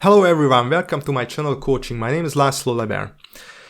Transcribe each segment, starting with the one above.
Hello everyone, welcome to my channel Coaching. My name is László Leber.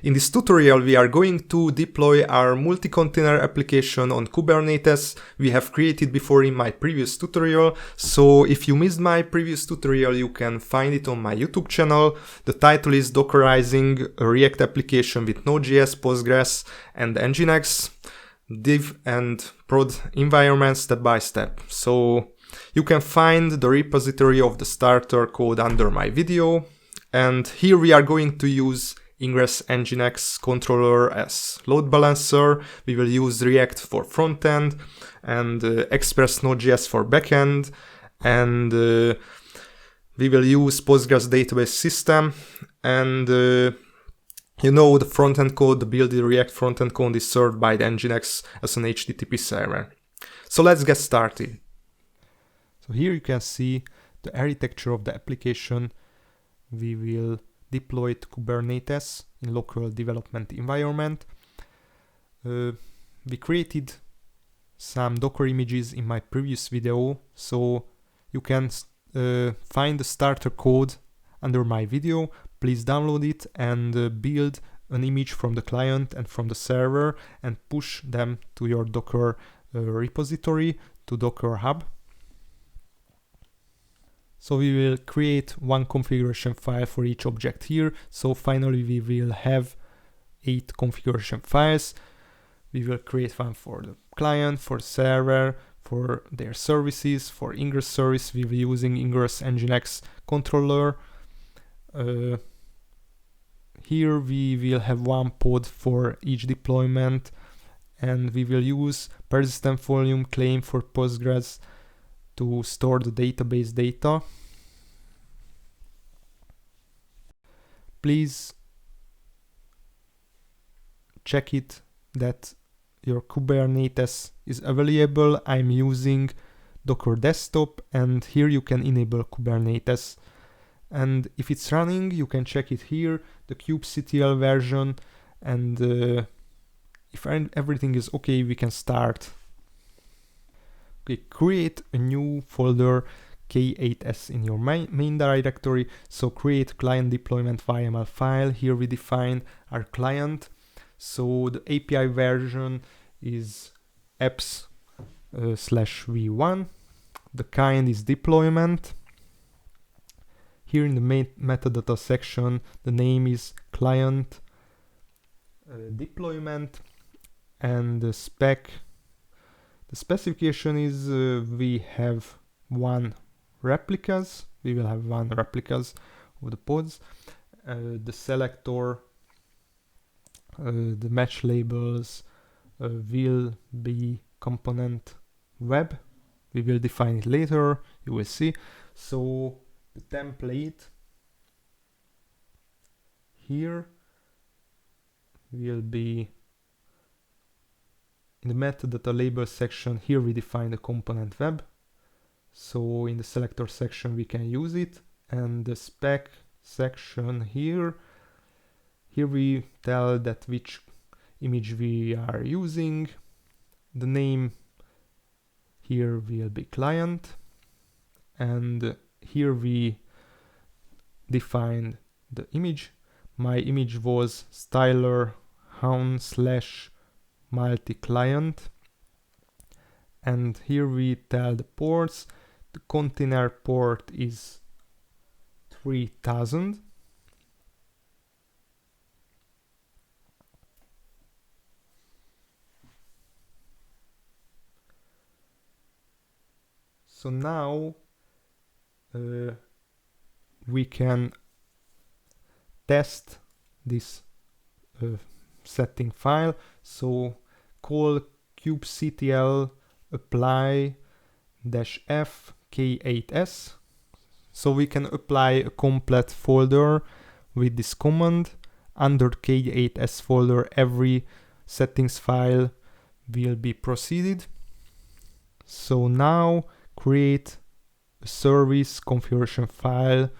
In this tutorial we are going to deploy our multi-container application on Kubernetes we have created before in my previous tutorial. So if you missed my previous tutorial you can find it on my YouTube channel. The title is Dockerizing a React application with Node.js, Postgres and Nginx, div and prod environment step by step. So you can find the repository of the starter code under my video, and here we are going to use Ingress Nginx controller as load balancer. We will use React for frontend and Express Node.Js for backend, and we will use Postgres database system. And you know, the frontend code, the build the React frontend code is served by the Nginx as an HTTP server. So let's get started. So here you can see the architecture of the application. We will deploy to Kubernetes in local development environment. We created some Docker images in my previous video, so you can find the starter code under my video. Please download it and build an image from the client and from the server and push them to your Docker repository, to Docker Hub. So we will create one configuration file for each object here. So finally we will have 8 configuration files. We will create one for the client, for the server, for their services. For Ingress service we will be using Ingress Nginx controller. Here we will have one pod for each deployment, and we will use persistent volume claim for Postgres to store the database data. Please check it that your Kubernetes is available. I'm using Docker desktop, and here you can enable Kubernetes. And if it's running, you can check it here, the kubectl version, and if everything is okay, we can start. Okay, create a new folder K8s in your main directory. So create client deployment YML file. Here we define our client. So the API version is apps/v1. The kind is deployment. Here in the main metadata section, the name is client deployment, and the specification is we have one replicas. We will have one replicas of the pods. The selector, the match labels will be component web. We will define it later, you will see. So the template here will be in the metadata label section. Here we define the component web. So in the selector section we can use it, and the spec section here we tell that which image we are using. The name here will be client, and here we define the image. My image was styler hound/multi-client, and here we tell the ports. The container port is 3000. So now we can test this setting file. So call kubectl apply -f K8s. So we can apply a complete folder with this command. Under K8s folder every settings file will be proceeded. So now create a service configuration file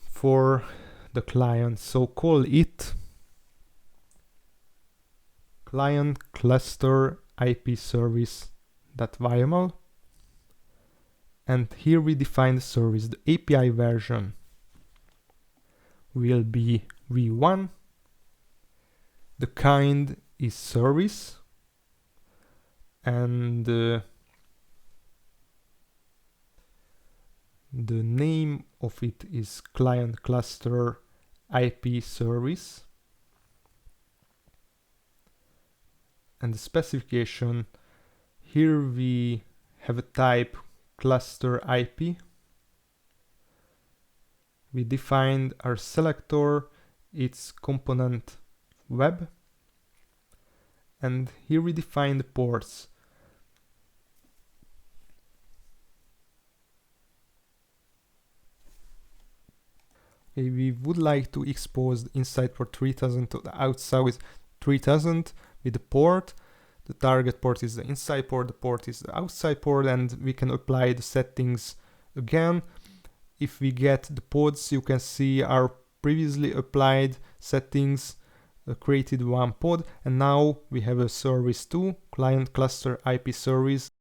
for the client. So call it client cluster IP service.yml, And here we define the service. The API version will be v1. The kind is service, and the name of it is client cluster IP service, and the specification, here we have a type cluster IP. We defined our selector, its component web, and here we define the ports. Okay, we would like to expose the inside port 3000 to the outside 3000 with the port. The target port is the inside port, the port is the outside port, and we can apply the settings again. If we get the pods, you can see our previously applied settings created one pod, and now we have a service 2, client cluster IP service.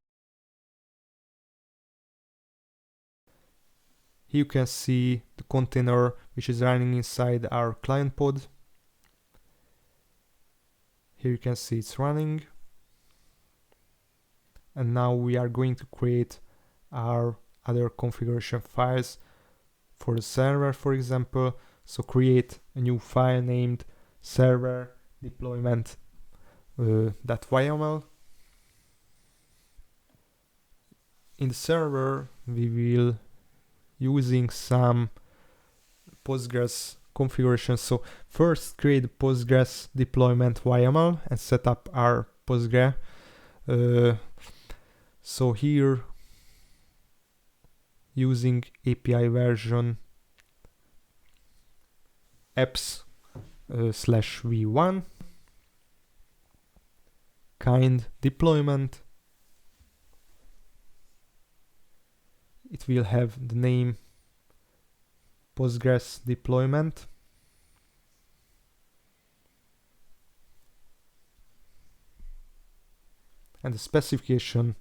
Here you can see the container which is running inside our client pod. Here you can see it's running. And now we are going to create our other configuration files for the server, for example. So create a new file named server deployment .yml. In the server, we will using some Postgres configuration. So first create a Postgres deployment YML and set up our Postgres. So here using API version apps/v1 kind deployment. It will have the name Postgres deployment. And the specification,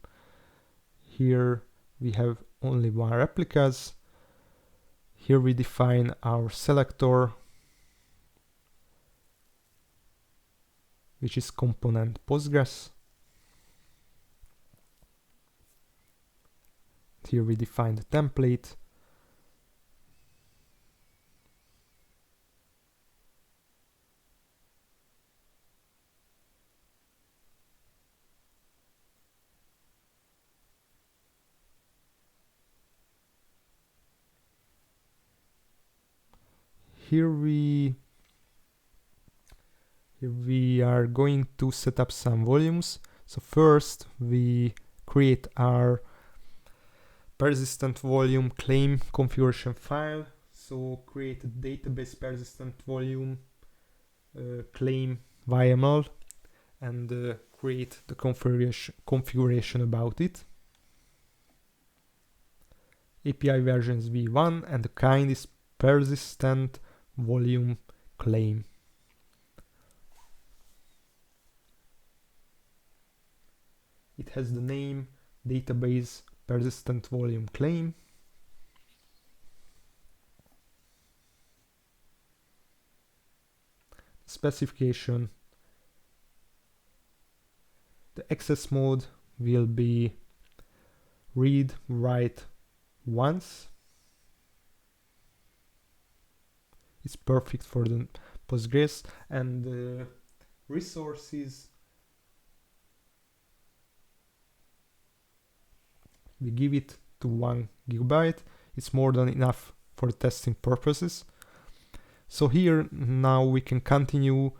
here we have only one replicas. Here we define our selector, which is component Postgres. Here we define the template. Here we are going to set up some volumes. So first we create our persistent volume claim configuration file. So create a database persistent volume claim YML and create the configuration about it. API version is v1 and the kind is persistent volume claim. It has the name database persistent volume claim. Specification, the access mode will be read write once. It's perfect for the Postgres, and the resources we give it to 1 GB. It's more than enough for testing purposes. So here now we can continue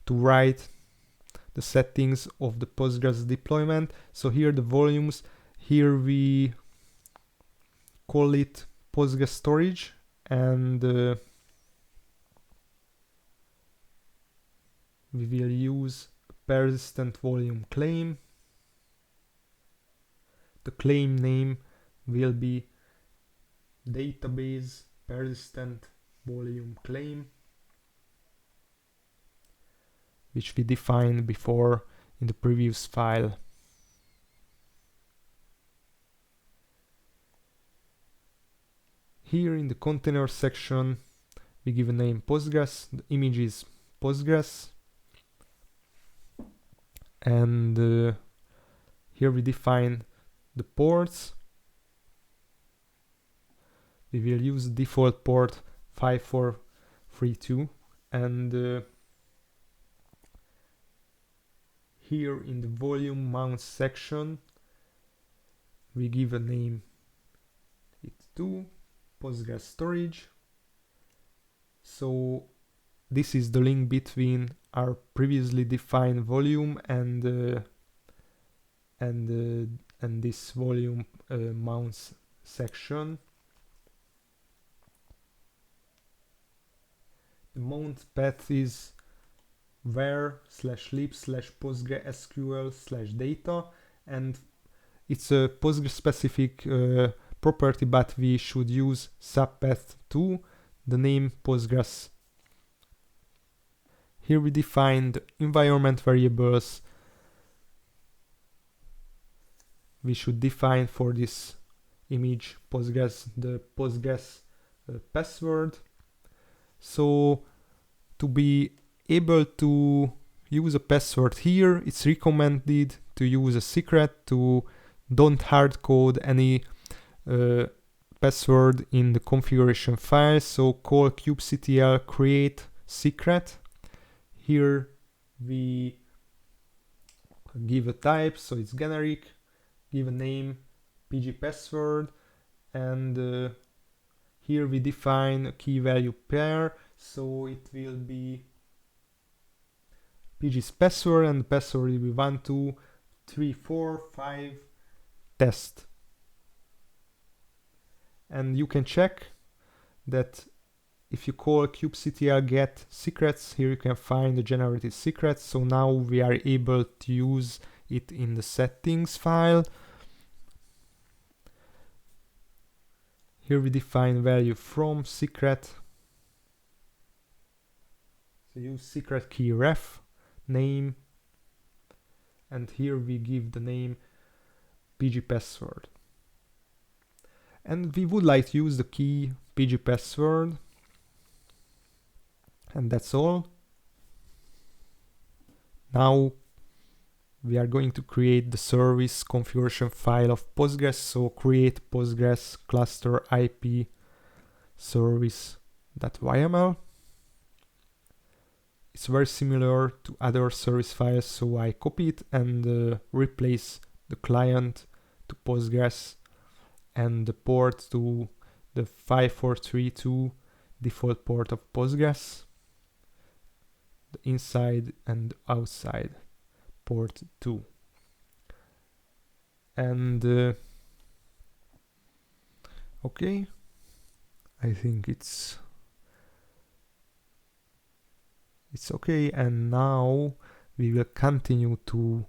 to write the settings of the Postgres deployment. So here the volumes, here we call it Postgres storage, and we will use persistent volume claim. The claim name will be database persistent volume claim, which we defined before in the previous file. Here in the container section, we give a name Postgres, the image is Postgres, and here we define the ports. We will use the default port 5432, and here in the volume mount section we give a name it to Postgres storage. So this is the link between our previously defined volume and this volume mounts section. The mount path is var/lib/postgresql/data, and it's a Postgres specific property, but we should use subpath to the name Postgres. Here we define the environment variables. We should define for this image Postgres the Postgres password. So to be able to use a password here, it's recommended to use a secret, to don't hard code any password in the configuration file. So call kubectl create secret. Here we give a type, so it's generic, give a name pg password, and here we define a key value pair, so it will be pg's password, and the password will be 12345 test. And you can check that if you call kubectl get secrets, here you can find the generated secrets. So now we are able to use it in the settings file. Here we define value from secret. So use secret key ref name, and here we give the name pg password. And we would like to use the key pg password, and that's all. Now we are going to create the service configuration file of Postgres. So create Postgres cluster IP service.yml. It's very similar to other service files, so I copy it and replace the client to Postgres and the port to the 5432 default port of Postgres, the inside and outside port 2. And okay, I think it's okay, and now we will continue to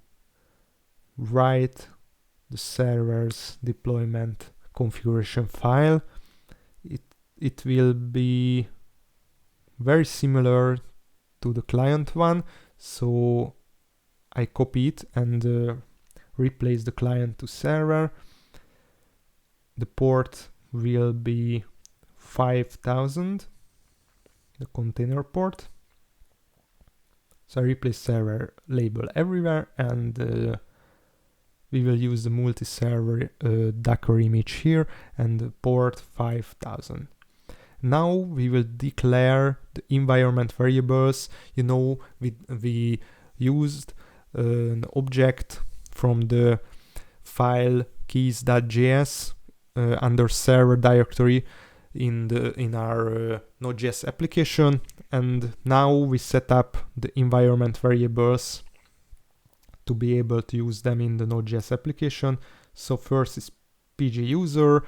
write the server's deployment configuration file. It will be very similar to the client one, so I copy it and replace the client to server. The port will be 5000, the container port. So I replace server label everywhere, and we will use the multi-server Docker image here and the port 5000. Now we will declare the environment variables. You know, we used an object from the file keys.js under server directory in our Node.js application, and now we set up the environment variables to be able to use them in the Node.js application. So first is pg user,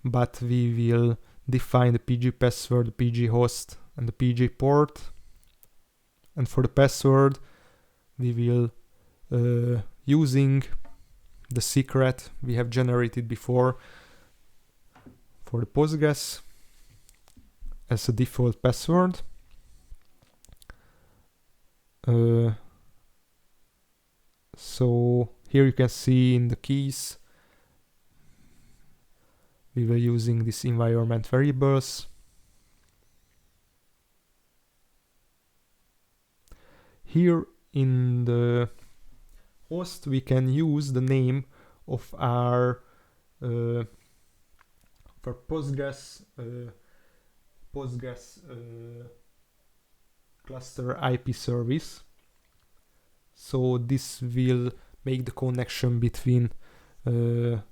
but we will define the pg password, the pg host, and the pg port. And for the password, we will using the secret we have generated before for the Postgres as a default password. So here you can see in the keys we will using this environment variables. Here in the host we can use the name of our for Postgres cluster IP service. So this will make the connection between the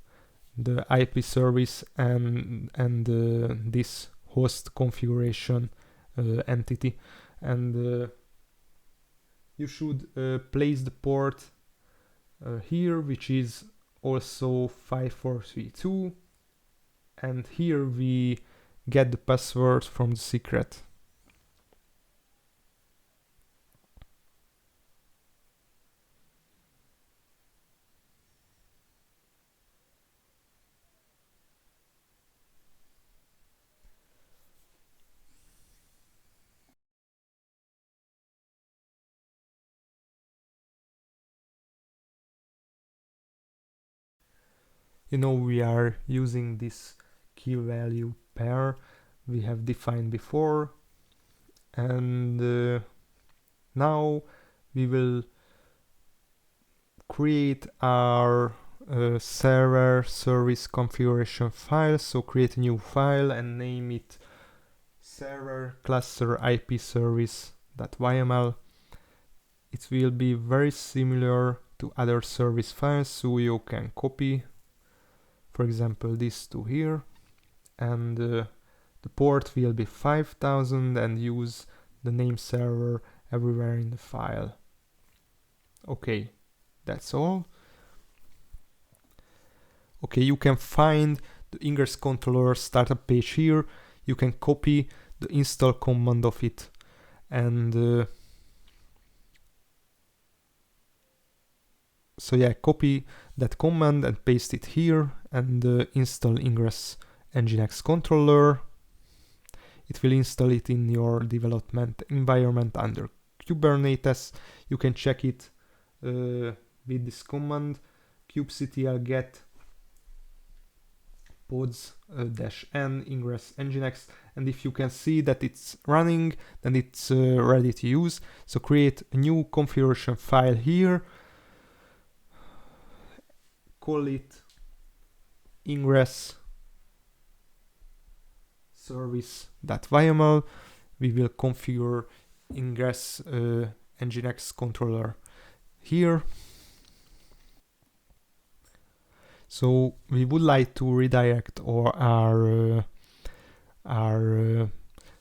IP service and this host configuration entity, and you should place the port here, which is also 5432, and here we get the password from the secret. You know, we are using this key value pair we have defined before, and now we will create our server service configuration file. So create a new file and name it server cluster IP service.yml. It will be very similar to other service files, so you can copy, for example, this to here, and the port will be 5000 and use the name server everywhere in the file. Okay, that's all. Okay, you can find the Ingress controller startup page here. You can copy the install command of it, and so yeah, copy that command and paste it here, and install Ingress Nginx controller. It will install it in your development environment under Kubernetes. You can check it with this command, kubectl get pods -n Ingress Nginx, and if you can see that it's running, then it's ready to use. So create a new configuration file here, call it Ingress service.yml. We will configure Ingress Nginx controller here. So we would like to redirect our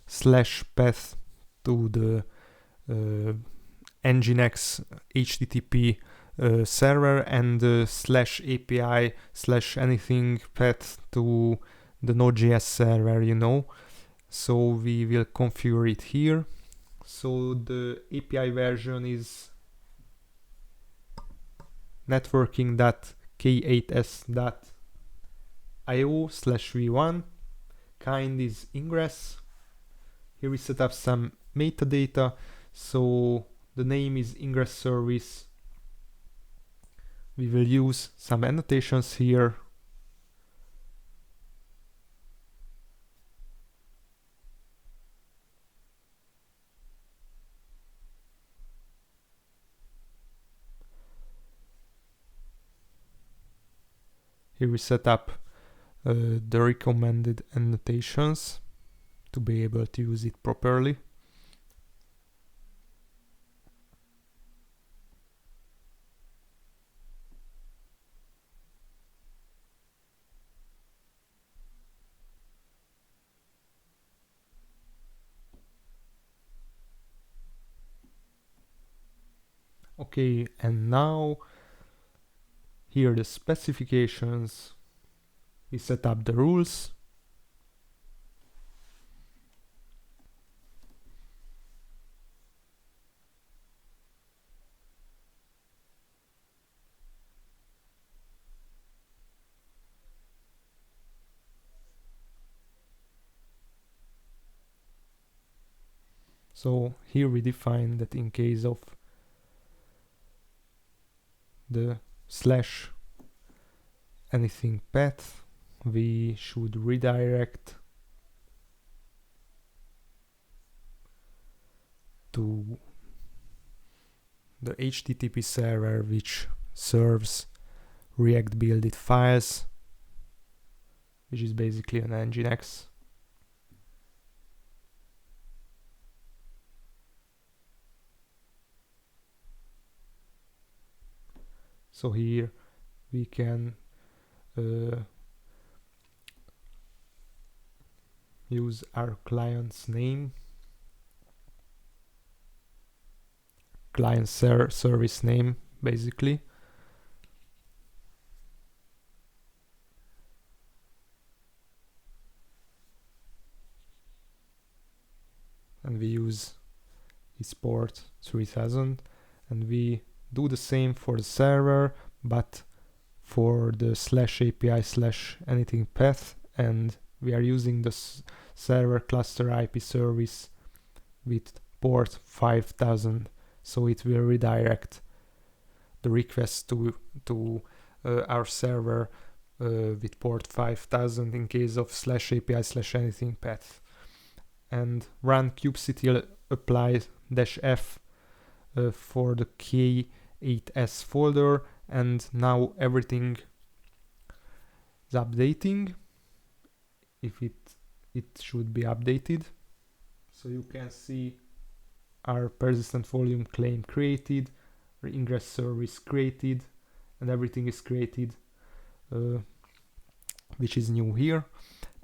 slash path to the Nginx HTTP server, and slash API slash anything path to the Node.js server, you know. So we will configure it here. So the API version is networking.k8s.io/v1. Kind is Ingress. Here we set up some metadata. So the name is Ingress service. We will use some annotations here. Here we set up the recommended annotations to be able to use it properly. Okay, and now here are the specifications. We set up the rules. So here we define that in case of the slash anything path, we should redirect to the HTTP server which serves React builded files, which is basically an Nginx. So here we can use our client's name, client service name basically, and we use his port 3000, and we do the same for the server, but for the /API/anything path, and we are using the server cluster IP service with port 5000, so it will redirect the request to our server with port 5000 in case of /API/anything path. And run kubectl apply -f for the K8s folder, and now everything is updating. If it should be updated, so you can see our persistent volume claim created, ingress service created, and everything is created, which is new here.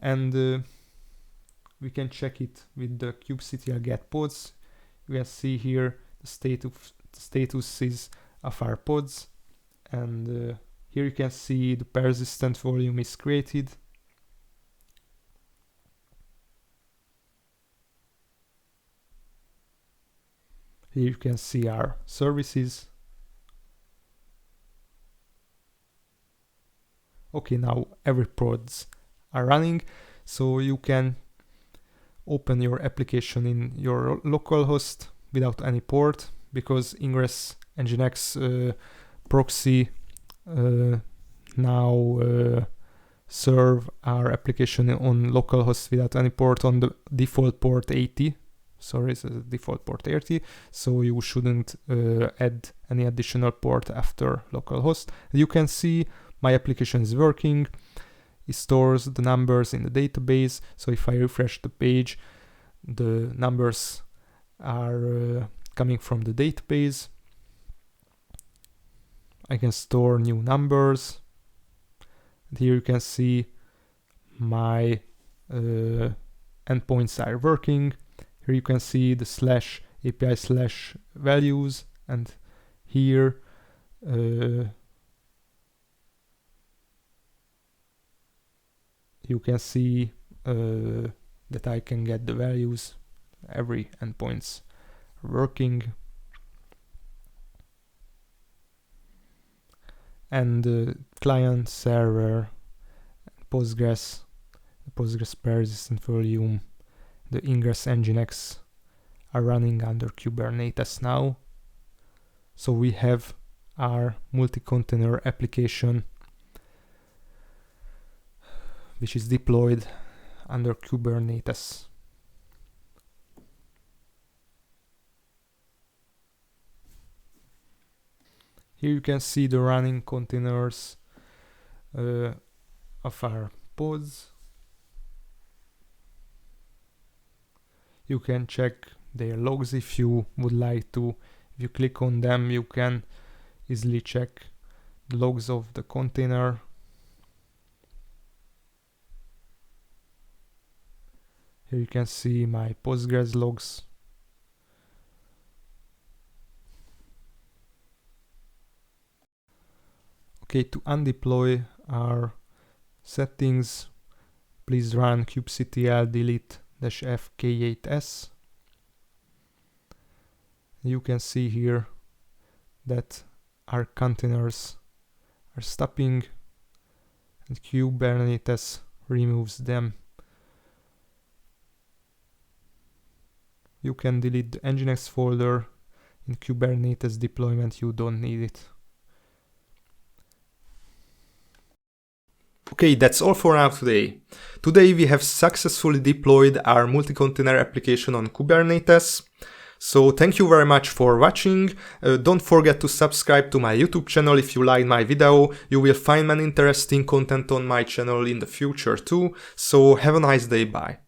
And we can check it with the kubectl get pods. You can see here the statuses of our pods, and here you can see the persistent volume is created. Here you can see our services. Okay, now every pods are running, so you can open your application in your localhost without any port, because Ingress Nginx proxy now serve our application on localhost without any port on the default port 80. Sorry, it's a default port 80, so you shouldn't add any additional port after localhost. You can see my application is working. It stores the numbers in the database, so if I refresh the page, the numbers are coming from the database. I can store new numbers. And here you can see my endpoints are working. Here you can see the /API/values, and here you can see that I can get the values. Every endpoint's working. And the client, server, Postgres, the Postgres persistent volume, the Ingress Nginx are running under Kubernetes now. So we have our multi-container application which is deployed under Kubernetes. Here you can see the running containers of our pods. You can check their logs if you would like to. If you click on them, you can easily check the logs of the container. Here you can see my Postgres logs. Okay, to undeploy our settings, please run kubectl delete -f K8s. You can see here that our containers are stopping and Kubernetes removes them. You can delete the Nginx folder. In Kubernetes deployment you don't need it. Okay, that's all for now today. Today we have successfully deployed our multi-container application on Kubernetes. So thank you very much for watching. Don't forget to subscribe to my YouTube channel if you liked my video. You will find many interesting content on my channel in the future too. So have a nice day, bye.